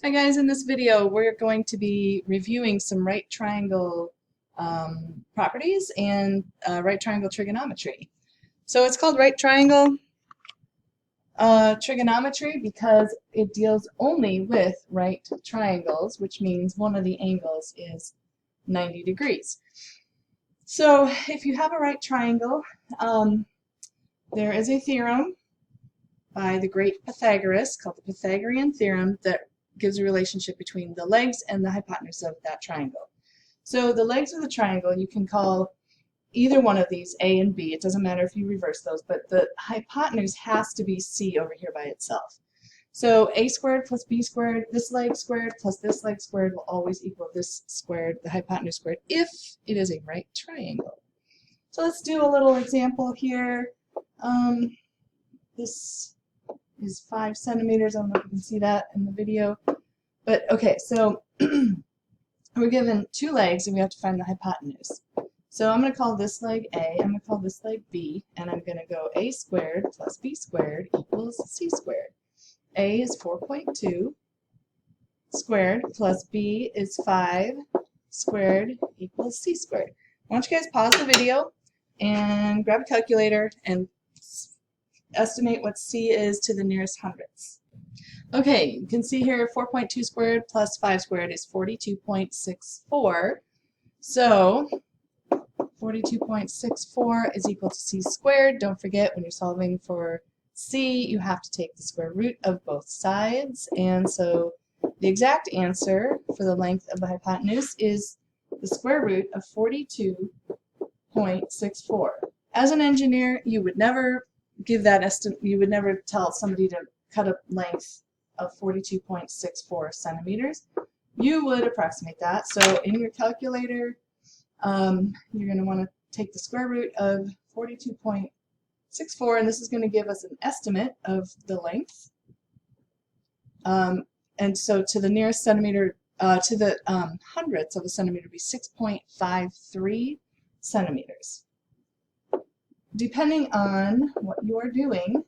Hi guys, in this video we're going to be reviewing some right triangle properties and right triangle trigonometry. So it's called right triangle trigonometry because it deals only with right triangles, which means one of the angles is 90 degrees. So if you have a right triangle, there is a theorem by the great Pythagoras called the Pythagorean theorem that gives a relationship between the legs and the hypotenuse of that triangle. So the legs of the triangle, you can call either one of these A and B. It doesn't matter if you reverse those, but the hypotenuse has to be C over here by itself. So A squared plus B squared, this leg squared plus this leg squared will always equal this squared, the hypotenuse squared, if it is a right triangle. So let's do a little example here. This is 5 centimeters. I don't know if you can see that in the video. But okay, so we're given two legs and we have to find the hypotenuse. So I'm going to call this leg A, I'm going to call this leg B, and I'm going to go A squared plus B squared equals C squared. A is 4.2 squared plus B is 5 squared equals C squared. Why don't you guys pause the video and grab a calculator and estimate what C is to the nearest hundredths. Okay, you can see here 4.2 squared plus 5 squared is 42.64. So 42.64 is equal to C squared. Don't forget, when you're solving for C, you have to take the square root of both sides. And so the exact answer for the length of the hypotenuse is the square root of 42.64. As an engineer, you would never give that estimate. You would never tell somebody to cut a length of 42.64 centimeters. You would approximate that. So in your calculator, you're going to want to take the square root of 42.64, and this is going to give us an estimate of the length. And so to the nearest centimeter, to the hundredths of a centimeter would be 6.53 centimeters. Depending on what you're doing,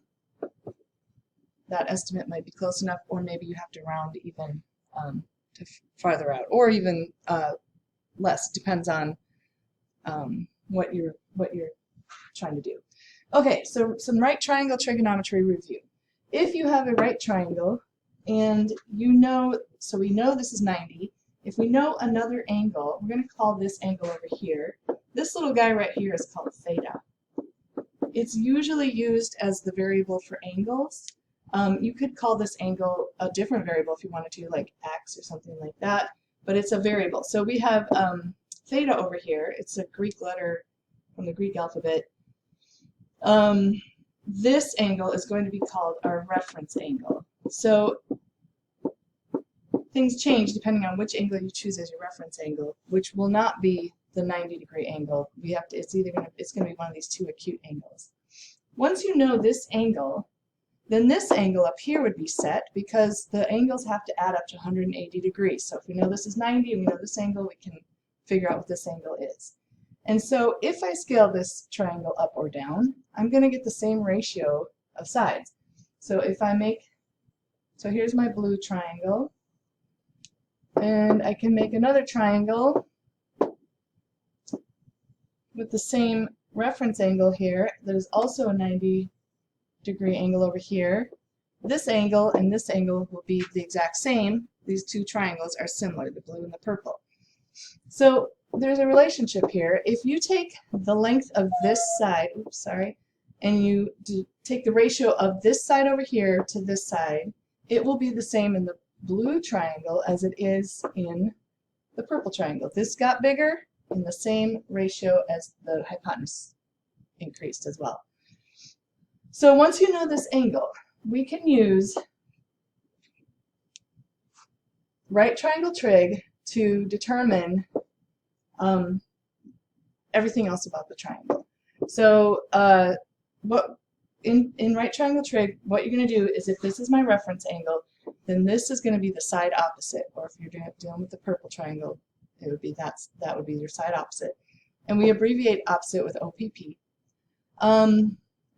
that estimate might be close enough, or maybe you have to round even to farther out, or even less. Depends on what you're trying to do. Okay, so some right triangle trigonometry review. If you have a right triangle, and you know, so we know this is 90. If we know another angle, we're going to call this angle over here. This little guy right here is called theta. It's usually used as the variable for angles. You could call this angle a different variable if you wanted to, like x or something like that, but it's a variable. So we have theta over here. It's a Greek letter from the Greek alphabet. This angle is going to be called our reference angle. So things change depending on which angle you choose as your reference angle, which will not be the 90-degree angle. We have to. It's going to be one of these two acute angles. Once you know this angle, then this angle up here would be set because the angles have to add up to 180 degrees. So if we know this is 90 and we know this angle, we can figure out what this angle is. And so if I scale this triangle up or down, I'm going to get the same ratio of sides. So if I make, so here's my blue triangle, and I can make another triangle with the same reference angle here. There's also a 90-degree angle over here. This angle and this angle will be the exact same. These two triangles are similar, the blue and the purple. So there's a relationship here. If you take the length of this side, and you take the ratio of this side over here to this side, it will be the same in the blue triangle as it is in the purple triangle. This got bigger in the same ratio as the hypotenuse increased as well. So once you know this angle, we can use right triangle trig to determine everything else about the triangle. So in right triangle trig, what you're going to do is, if this is my reference angle, then this is going to be the side opposite. Or if you're dealing with the purple triangle, it would be that would be your side opposite. And we abbreviate opposite with OPP.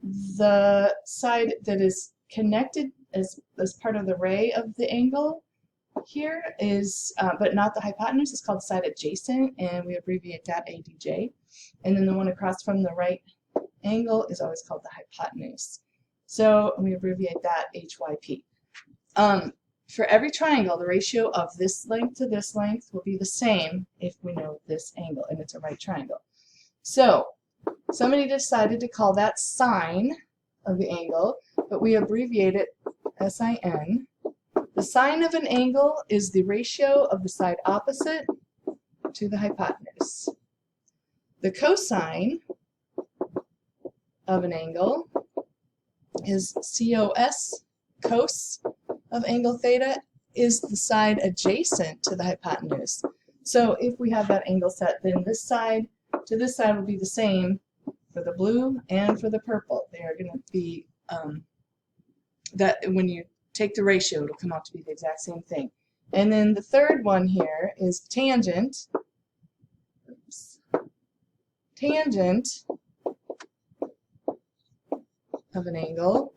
The side that is connected as part of the ray of the angle here is, but not the hypotenuse, it's called the side adjacent, and we abbreviate that ADJ. And then the one across from the right angle is always called the hypotenuse. So we abbreviate that HYP. For every triangle, the ratio of this length to this length will be the same if we know this angle, and it's a right triangle. So somebody decided to call that sine of the angle, but we abbreviate it SIN. The sine of an angle is the ratio of the side opposite to the hypotenuse. The cosine of an angle is COS, cos of angle theta, is the side adjacent to the hypotenuse. So if we have that angle set, then this side to this side will be the same for the blue and for the purple. They are going to be, that when you take the ratio, it'll come out to be the exact same thing. And then the third one here is tangent. Oops. Tangent of an angle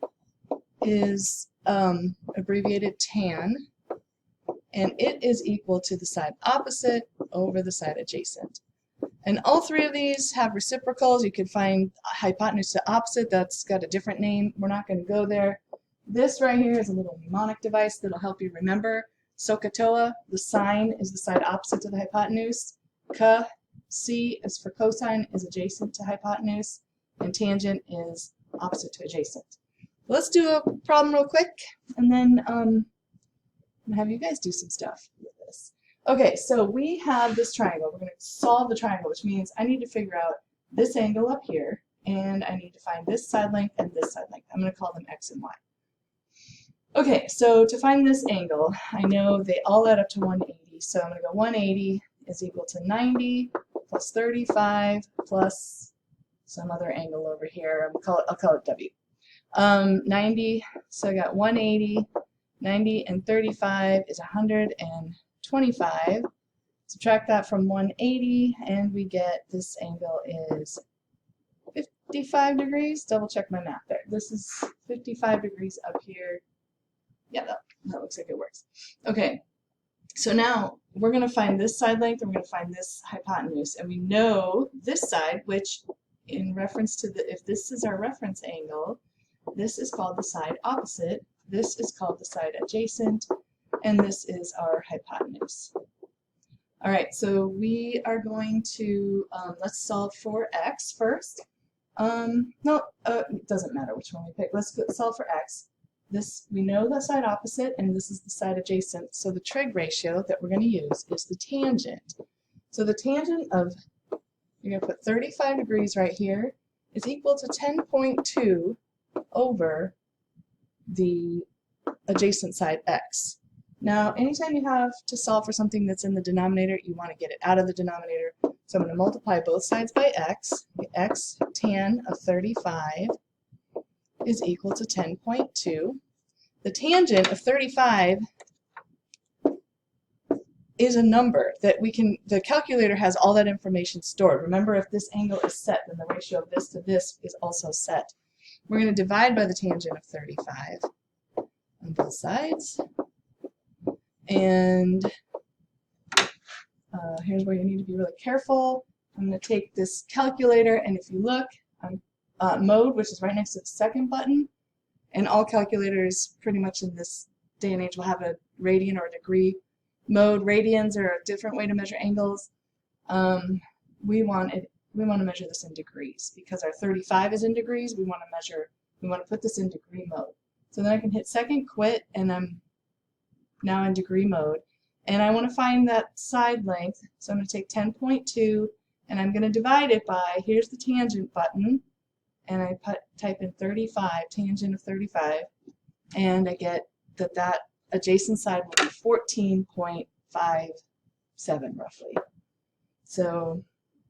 is abbreviated tan, and it is equal to the side opposite over the side adjacent. And all three of these have reciprocals. You could find hypotenuse to opposite, that's got a different name. We're not going to go there. This right here is a little mnemonic device that'll help you remember. SOHCAHTOA, the sine is the side opposite to the hypotenuse. C is for cosine, is adjacent to hypotenuse, and tangent is opposite to adjacent. Let's do a problem real quick, and then I'm gonna have you guys do some stuff with this. Okay, so we have this triangle. We're going to solve the triangle, which means I need to figure out this angle up here, and I need to find this side length and this side length. I'm going to call them X and Y. Okay, so to find this angle, I know they all add up to 180, so I'm going to go 180 is equal to 90 plus 35 plus some other angle over here. I'll call it W. 90, so I got 180, 90 and 35 is 125. Subtract that from 180 and we get this angle is 55 degrees. Double check my math there. This is 55 degrees up here. Yeah, that looks like it works. Okay, so now we're going to find this side length and we're going to find this hypotenuse. And we know this side, which in reference to if this is our reference angle, this is called the side opposite, this is called the side adjacent, and this is our hypotenuse. All right, so we are going to, let's solve for x first. It doesn't matter which one we pick. Let's solve for x. This, we know the side opposite, and this is the side adjacent, so the trig ratio that we're going to use is the tangent. So the tangent of, you're going to put 35 degrees right here, is equal to 10.2 over the adjacent side x. Now, anytime you have to solve for something that's in the denominator, you want to get it out of the denominator. So I'm going to multiply both sides by x. The x tan of 35 is equal to 10.2. The tangent of 35 is a number that we can, the calculator has all that information stored. Remember, if this angle is set, then the ratio of this to this is also set. We're going to divide by the tangent of 35 on both sides. And here's where you need to be really careful. I'm going to take this calculator, and if you look on mode, which is right next to the second button, and all calculators pretty much in this day and age will have a radian or a degree mode. Radians are a different way to measure angles. We want to measure this in degrees because our 35 is in degrees. We want to put this in degree mode. So then I can hit second quit, and I'm now in degree mode. And I want to find that side length. So I'm going to take 10.2 and I'm going to divide it by, here's the tangent button, and I type in 35, tangent of 35, and I get that adjacent side will be 14.57 roughly. So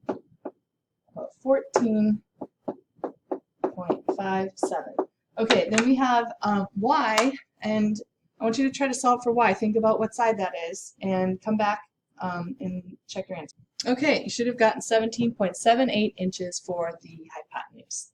about 14.57. Okay, then we have y, and I want you to try to solve for y. Think about what side that is and come back and check your answer. Okay, you should have gotten 17.78 inches for the hypotenuse.